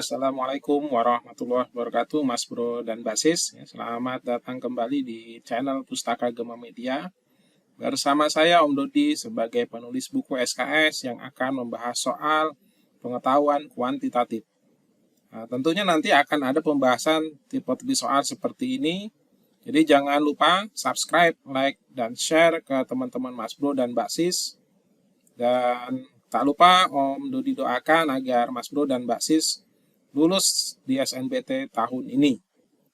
Assalamualaikum warahmatullahi wabarakatuh, Mas Bro dan Mbak Sis. Selamat datang kembali di channel Pustaka Gema Media. Bersama saya Om Dodi sebagai penulis buku SKS yang akan membahas soal pengetahuan kuantitatif. Nah, tentunya nanti akan ada pembahasan tipe-tipe soal seperti ini. Jadi jangan lupa subscribe, like, dan share ke teman-teman Mas Bro dan Mbak Sis. Dan tak lupa Om Dodi doakan agar Mas Bro dan Mbak Sis lulus di SNBT tahun ini.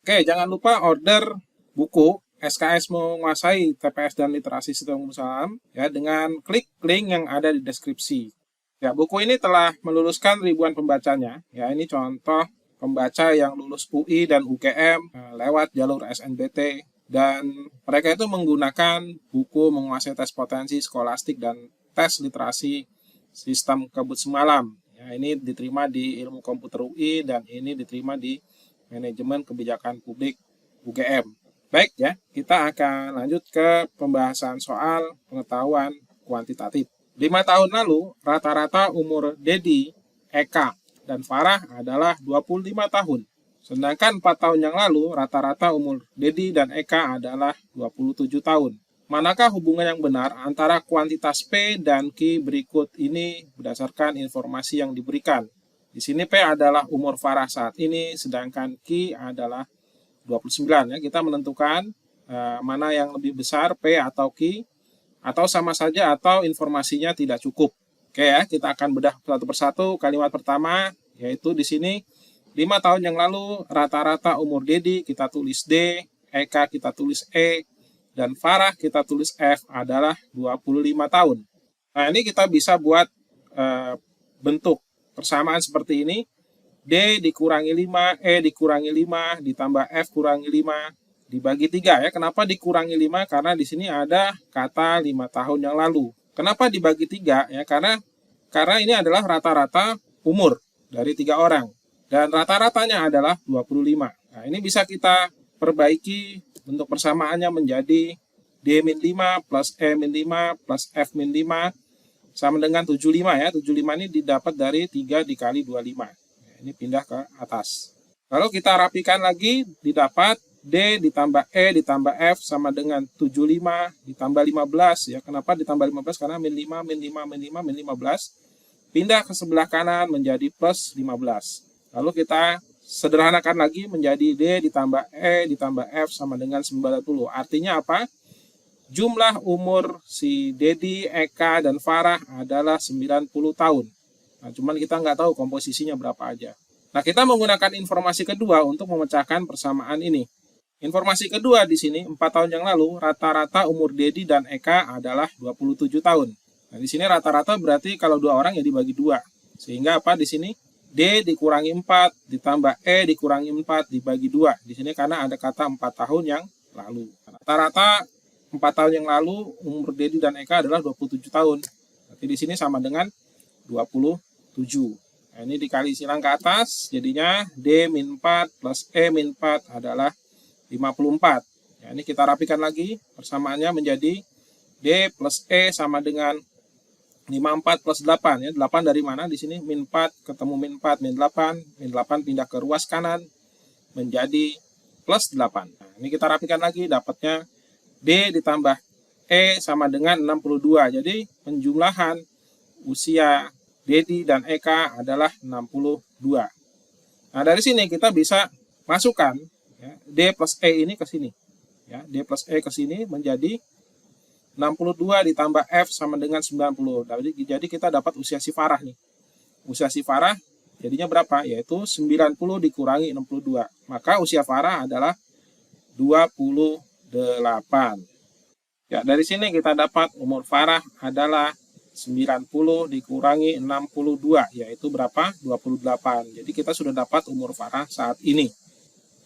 Oke, jangan lupa order buku SKS Menguasai TPS dan Literasi Sistem Pemrograman ya dengan klik link yang ada di deskripsi. Ya, buku ini telah meluluskan ribuan pembacanya. Ya, ini contoh pembaca yang lulus UI dan UGM lewat jalur SNBT, dan mereka itu menggunakan buku Menguasai Tes Potensi Skolastik dan Tes Literasi Sistem Kebut Semalam. Ya, ini diterima di Ilmu Komputer UI dan ini diterima di Manajemen Kebijakan Publik UGM. Baik ya, kita akan lanjut ke pembahasan soal pengetahuan kuantitatif. 5 tahun lalu, rata-rata umur Dedi, Eka, dan Farah adalah 25 tahun. Sedangkan 4 tahun yang lalu, rata-rata umur Dedi dan Eka adalah 27 tahun. Manakah hubungan yang benar antara kuantitas P dan Q berikut ini berdasarkan informasi yang diberikan? Di sini P adalah umur Farah saat ini, sedangkan Q adalah 29. Ya, kita menentukan mana yang lebih besar, P atau Q, atau sama saja atau informasinya tidak cukup. Oke ya, kita akan bedah satu persatu. Kalimat pertama yaitu di sini 5 tahun yang lalu rata-rata umur Dedi kita tulis D, Eka kita tulis E, dan Farah kita tulis F adalah 25 tahun. Nah, ini kita bisa buat bentuk persamaan seperti ini. D dikurangi 5, E dikurangi 5, ditambah F kurangi 5, dibagi 3 ya. Kenapa dikurangi 5? Karena di sini ada kata 5 tahun yang lalu. Kenapa dibagi 3? Ya, karena ini adalah rata-rata umur dari 3 orang. Dan rata-ratanya adalah 25. Nah, ini bisa kita perbaiki bentuk persamaannya menjadi D-5 plus E-5 plus F-5 sama dengan 75 ya. 75 ini didapat dari 3 dikali 25. Ini pindah ke atas. Kalau kita rapikan lagi, didapat D ditambah E ditambah F sama dengan 75 ditambah 15 ya. Kenapa ditambah 15? Karena min 5, min 5, min 5, min 15. Pindah ke sebelah kanan menjadi plus 15. Lalu kita sederhanakan lagi menjadi D ditambah E ditambah F sama dengan 90. Artinya apa? Jumlah umur si Dedi, Eka, dan Farah adalah 90 tahun. Nah, cuman kita nggak tahu komposisinya berapa aja. Nah, kita menggunakan informasi kedua untuk memecahkan persamaan ini. Informasi kedua di sini, 4 tahun yang lalu, rata-rata umur Dedi dan Eka adalah 27 tahun. Nah, di sini rata-rata berarti kalau 2 orang ya dibagi 2. Sehingga apa di sini? D dikurangi 4, ditambah E dikurangi 4, dibagi 2. Di sini karena ada kata 4 tahun yang lalu. Rata-rata 4 tahun yang lalu umur Dedi dan Eka adalah 27 tahun. Berarti di sini sama dengan 27. Nah, ini dikali silang ke atas, jadinya D-4 plus E-4 adalah 54. Ya, ini kita rapikan lagi, persamaannya menjadi D plus E sama dengan 54 plus 8. Ya, 8 dari mana? Di sini min 4 ketemu min 4, min 8. Min 8 pindah ke ruas kanan menjadi plus 8. Nah, ini kita rapikan lagi, dapatnya D ditambah E sama dengan 62. Jadi penjumlahan usia Dedi dan Eka adalah 62. Nah, dari sini kita bisa masukkan ya, D plus E ini ke sini. Ya, D plus E ke sini menjadi 62 ditambah F sama dengan 90. Jadi kita dapat usia si Farah nih. Usia si Farah jadinya berapa? Yaitu 90 dikurangi 62. Maka usia Farah adalah 28. Ya, dari sini kita dapat umur Farah adalah 90 dikurangi 62, yaitu berapa? 28. Jadi kita sudah dapat umur Farah saat ini.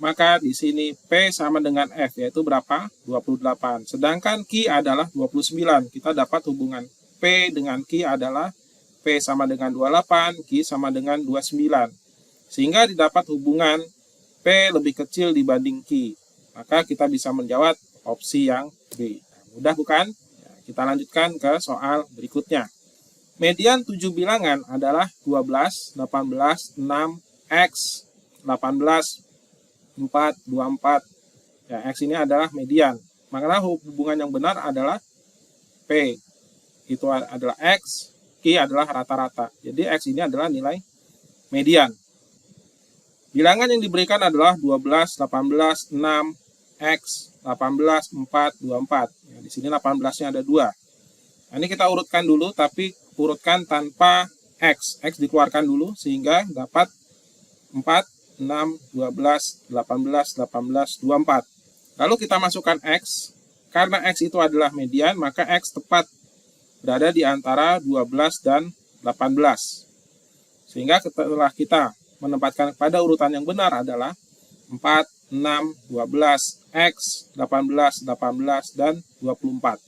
Maka di sini P sama dengan F, yaitu berapa? 28. Sedangkan Q adalah 29. Kita dapat hubungan P dengan Q adalah P sama dengan 28, Q sama dengan 29. Sehingga didapat hubungan P lebih kecil dibanding Q. Maka kita bisa menjawab opsi yang B. Mudah bukan? Ya, kita lanjutkan ke soal berikutnya. Median 7 bilangan adalah 12, 18, 6, X 18, 4, 24. Ya, X ini adalah median. Maka hubungan yang benar adalah P itu adalah X, Q adalah rata-rata. Jadi X ini adalah nilai median. Bilangan yang diberikan adalah 12, 18, 6, X, 18, 4, 24. Ya, di sini 18-nya ada 2. Nah, ini kita urutkan dulu, tapi urutkan tanpa X. X dikeluarkan dulu sehingga dapat 4, 6, 12, 18, 18, 24. Lalu kita masukkan X. Karena X itu adalah median, maka X tepat berada di antara 12 dan 18. Sehingga setelah kita menempatkan pada urutan yang benar adalah 4, 6, 12, X, 18, 18, dan 24.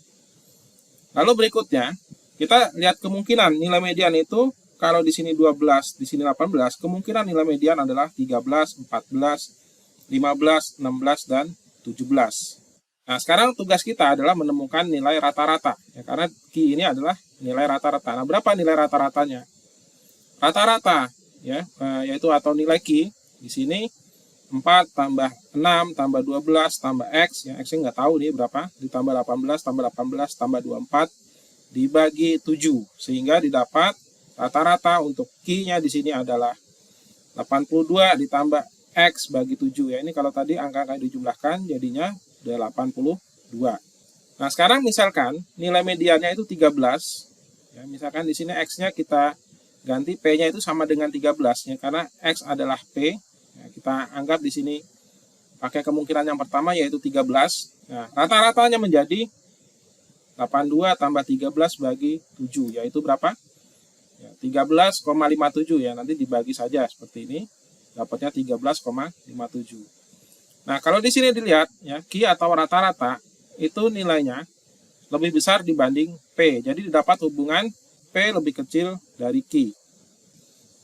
Lalu berikutnya, kita lihat kemungkinan nilai median itu, kalau di sini 12, di sini 18, kemungkinan nilai median adalah 13, 14, 15, 16, dan 17. Nah, sekarang tugas kita adalah menemukan nilai rata-rata. Ya, karena Q ini adalah nilai rata-rata. Nah, berapa nilai rata-ratanya? Rata-rata, ya, yaitu atau nilai Q, di sini 4 tambah 6 tambah 12 tambah X, ya, X-nya nggak tahu nih berapa, ditambah 18 tambah 18 tambah 24 dibagi 7, sehingga didapat rata-rata untuk Q-nya di sini adalah 82 ditambah X bagi 7. Ya, ini kalau tadi angka-angka dijumlahkan jadinya udah 82. Nah, sekarang misalkan nilai mediannya itu 13. Ya, misalkan di sini X-nya kita ganti P-nya itu sama dengan 13, ya, karena X adalah P. Ya, kita anggap di sini pakai kemungkinan yang pertama yaitu 13. Nah, rata-ratanya menjadi 82 tambah 13 bagi 7, yaitu berapa? Ya, 13,57, ya, nanti dibagi saja seperti ini. Dapatnya 13,57. Nah, kalau di sini dilihat, ya, Q atau rata-rata itu nilainya lebih besar dibanding P. Jadi didapat hubungan P lebih kecil dari Q.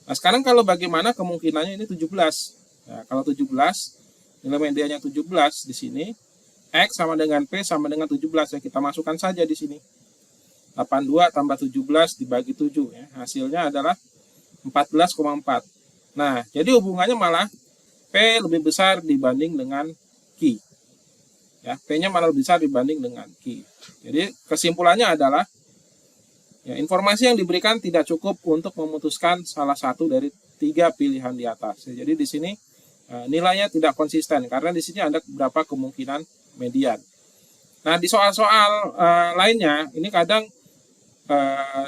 Nah, sekarang kalau bagaimana kemungkinannya ini 17. Nah, kalau 17, nilai mediannya 17 di sini, X sama dengan P sama dengan 17, ya, kita masukkan saja di sini. 82 tambah 17 dibagi 7, ya, hasilnya adalah 14,4. Nah, jadi hubungannya malah P lebih besar dibanding dengan Q. Ya, P-nya malah lebih besar dibanding dengan Q. Jadi kesimpulannya adalah, ya, informasi yang diberikan tidak cukup untuk memutuskan salah satu dari 3 pilihan di atas. Ya, jadi di sini nilainya tidak konsisten karena di sini ada beberapa kemungkinan median. Nah, di soal-soal lainnya ini kadang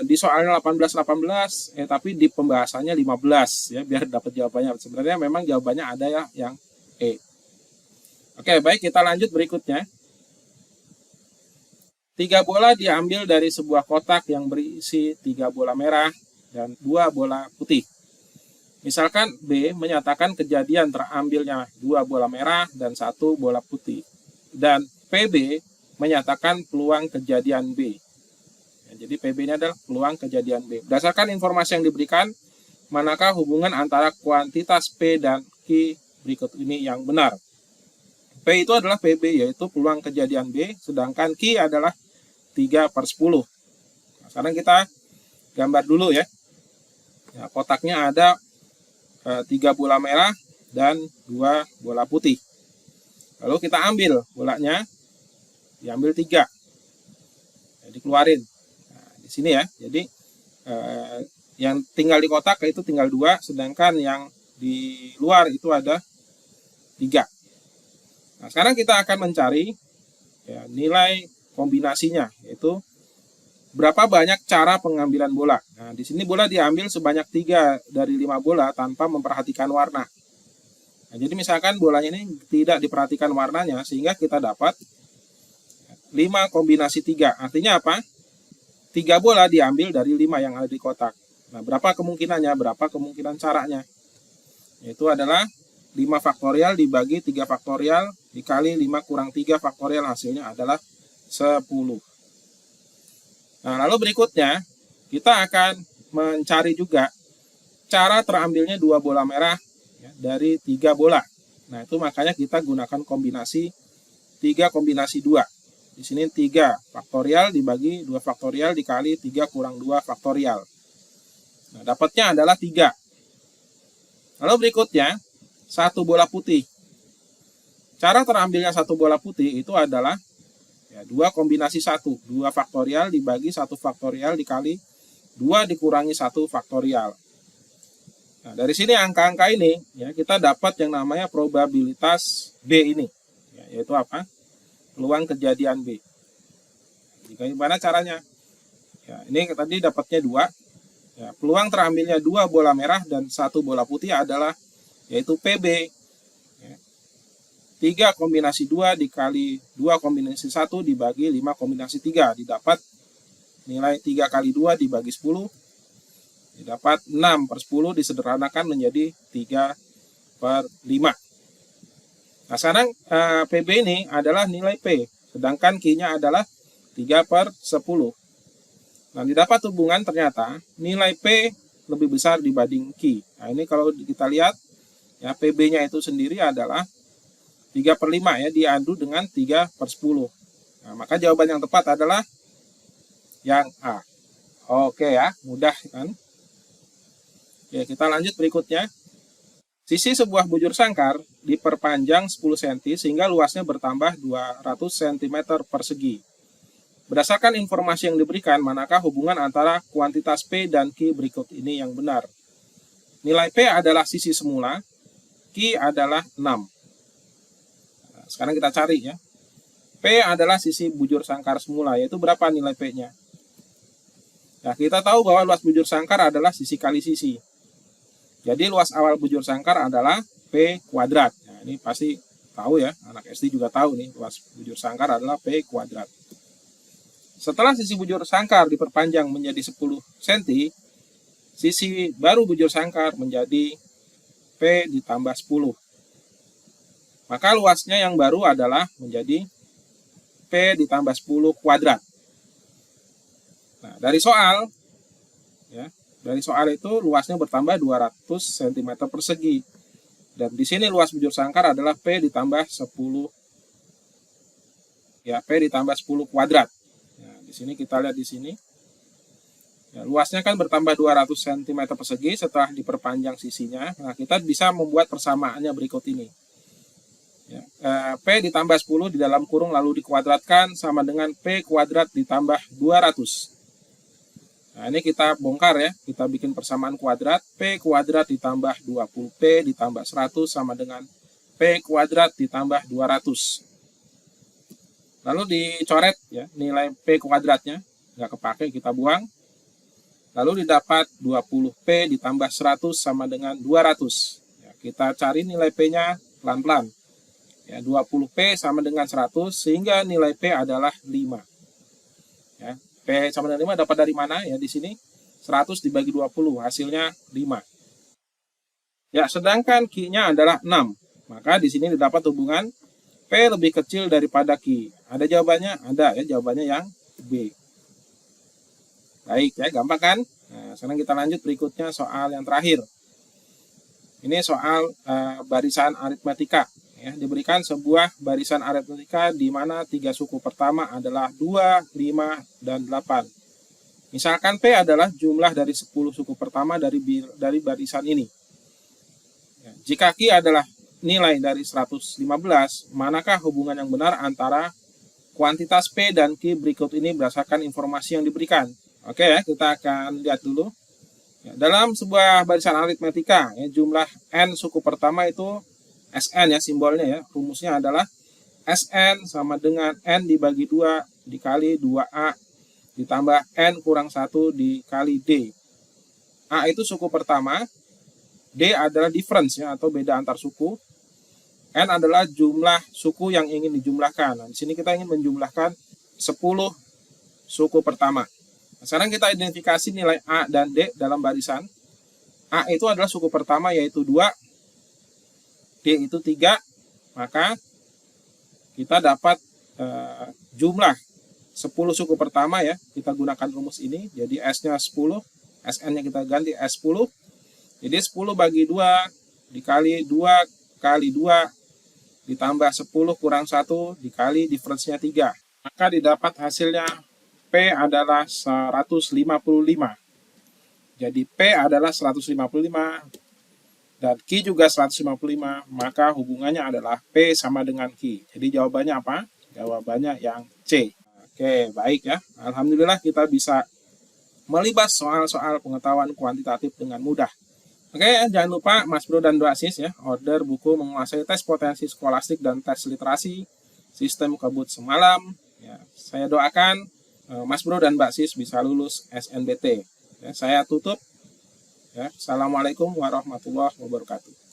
di soalnya 18 tapi di pembahasannya 15, ya, biar dapat jawabannya. Sebenarnya memang jawabannya ada, ya, yang E. Oke, baik, kita lanjut berikutnya. 3 bola diambil dari sebuah kotak yang berisi 3 bola merah dan 2 bola putih. Misalkan B menyatakan kejadian terambilnya 2 bola merah dan 1 bola putih. Dan PB menyatakan peluang kejadian B. Ya, jadi PB-nya adalah peluang kejadian B. Berdasarkan informasi yang diberikan, manakah hubungan antara kuantitas P dan Q berikut ini yang benar? P itu adalah PB, yaitu peluang kejadian B, sedangkan Q adalah 3/10. Nah, sekarang kita gambar dulu, ya. Ya, kotaknya ada 3 bola merah dan 2 bola putih. Lalu kita ambil bolanya, diambil 3, ya, dikeluarin. Nah, di sini, ya. Jadi yang tinggal di kotak itu tinggal 2, sedangkan yang di luar itu ada 3. Nah, sekarang kita akan mencari, ya, nilai kombinasinya, yaitu berapa banyak cara pengambilan bola. Nah, di sini bola diambil sebanyak 3 dari 5 bola tanpa memperhatikan warna. Nah, jadi misalkan bolanya ini tidak diperhatikan warnanya, sehingga kita dapat 5 kombinasi 3. Artinya apa? 3 bola diambil dari 5 yang ada di kotak. Nah, berapa kemungkinannya? Berapa kemungkinan caranya? Itu adalah 5 faktorial dibagi 3 faktorial dikali 5 kurang 3 faktorial, hasilnya adalah 10. Nah, lalu berikutnya kita akan mencari juga cara terambilnya 2 bola merah, ya, dari 3 bola. Nah, itu makanya kita gunakan kombinasi 3 kombinasi 2. Di sini 3 faktorial dibagi 2 faktorial dikali 3 kurang 2 faktorial. Nah, dapatnya adalah 3. Lalu berikutnya, satu bola putih. Cara terambilnya satu bola putih itu adalah ya, 2 kombinasi 1. 2 faktorial dibagi 1 faktorial dikali 2 dikurangi 1 faktorial. Nah, dari sini angka-angka ini ya, kita dapat yang namanya probabilitas B ini. Ya, yaitu apa? Peluang kejadian B. Gimana caranya? Ya, ini tadi dapatnya 2. Ya, peluang terambilnya 2 bola merah dan 1 bola putih adalah yaitu PB. 3 kombinasi 2 dikali 2 kombinasi 1 dibagi 5 kombinasi 3. Didapat nilai 3 kali 2 dibagi 10. Didapat 6 per 10 disederhanakan menjadi 3 per 5. Nah sekarang PB ini adalah nilai P. Sedangkan Q-nya adalah 3 per 10. Nah didapat hubungan ternyata nilai P lebih besar dibanding Q. Nah ini kalau kita lihat ya PB-nya itu sendiri adalah 3 per 5 ya, diadu dengan 3 per 10. Nah, maka jawaban yang tepat adalah yang A. Oke ya, mudah kan? Ya, kita lanjut berikutnya. Sisi sebuah bujur sangkar diperpanjang 10 cm sehingga luasnya bertambah 200 cm persegi. Berdasarkan informasi yang diberikan, manakah hubungan antara kuantitas P dan Q berikut ini yang benar? Nilai P adalah sisi semula, Q adalah 6. Sekarang kita cari ya. P adalah sisi bujur sangkar semula, yaitu berapa nilai P-nya? Nah, kita tahu bahwa luas bujur sangkar adalah sisi kali sisi. Jadi luas awal bujur sangkar adalah P kuadrat. Nah, ini pasti tahu ya, anak SD juga tahu nih, luas bujur sangkar adalah P kuadrat. Setelah sisi bujur sangkar diperpanjang menjadi 10 cm, sisi baru bujur sangkar menjadi P ditambah 10. Maka luasnya yang baru adalah menjadi P ditambah 10 kuadrat. Nah, dari soal itu luasnya bertambah 200 cm persegi. Dan di sini luas bujur sangkar adalah P ditambah 10 ya, P ditambah 10 kuadrat. Nah, di sini kita lihat di sini. Ya, luasnya kan bertambah 200 cm persegi setelah diperpanjang sisinya. Nah, kita bisa membuat persamaannya berikut ini. Ya, P ditambah 10 di dalam kurung lalu dikuadratkan sama dengan P kuadrat ditambah 200. Nah ini kita bongkar ya, kita bikin persamaan kuadrat. P kuadrat ditambah 20P ditambah 100 sama dengan P kuadrat ditambah 200. Lalu dicoret ya nilai P kuadratnya, nggak kepake kita buang. Lalu didapat 20P ditambah 100 sama dengan 200. Ya, kita cari nilai P-nya pelan-pelan. Ya, 20P sama dengan 100 sehingga nilai P adalah 5. Ya, P sama dengan 5 dapat dari mana? Ya di sini 100 dibagi 20 hasilnya 5. Ya, sedangkan Q-nya adalah 6. Maka di sini didapat hubungan P lebih kecil daripada Q. Ada jawabannya? Ada ya, jawabannya yang B. Baik ya, gampang kan? Nah, sekarang kita lanjut berikutnya soal yang terakhir. Ini soal barisan aritmetika. Ya, diberikan sebuah barisan aritmetika di mana 3 suku pertama adalah 2, 5, dan 8. Misalkan P adalah jumlah dari 10 suku pertama dari barisan ini. Ya, jika Q adalah nilai dari 115, manakah hubungan yang benar antara kuantitas P dan Q berikut ini berdasarkan informasi yang diberikan? Oke ya, kita akan lihat dulu. Ya, dalam sebuah barisan aritmetika, ya, jumlah N suku pertama itu Sn ya simbolnya ya, rumusnya adalah Sn sama dengan N dibagi 2 dikali 2A ditambah N kurang 1 dikali D. A itu suku pertama, D adalah difference ya atau beda antar suku, N adalah jumlah suku yang ingin dijumlahkan. Nah, di sini kita ingin menjumlahkan 10 suku pertama. Nah, sekarang kita identifikasi nilai A dan D dalam barisan. A itu adalah suku pertama yaitu 2, D itu 3, maka kita dapat jumlah 10 suku pertama ya, kita gunakan rumus ini, jadi S-nya 10, Sn-nya kita ganti S10, jadi 10 bagi 2 dikali 2 kali 2 ditambah 10 kurang 1 dikali difference-nya 3, maka didapat hasilnya P adalah 155. Jadi P adalah 155. dan Q juga 155, maka hubungannya adalah P sama dengan Q. Jadi jawabannya apa? Jawabannya yang C. Oke, baik ya. Alhamdulillah kita bisa melibas soal-soal pengetahuan kuantitatif dengan mudah. Oke, jangan lupa Mas Bro dan Mbak Sis ya, order buku menguasai tes potensi skolastik dan tes literasi, sistem kebut semalam. Ya, saya doakan Mas Bro dan Mbak Sis bisa lulus SNBT. Ya, saya tutup. Ya, Assalamualaikum warahmatullahi wabarakatuh.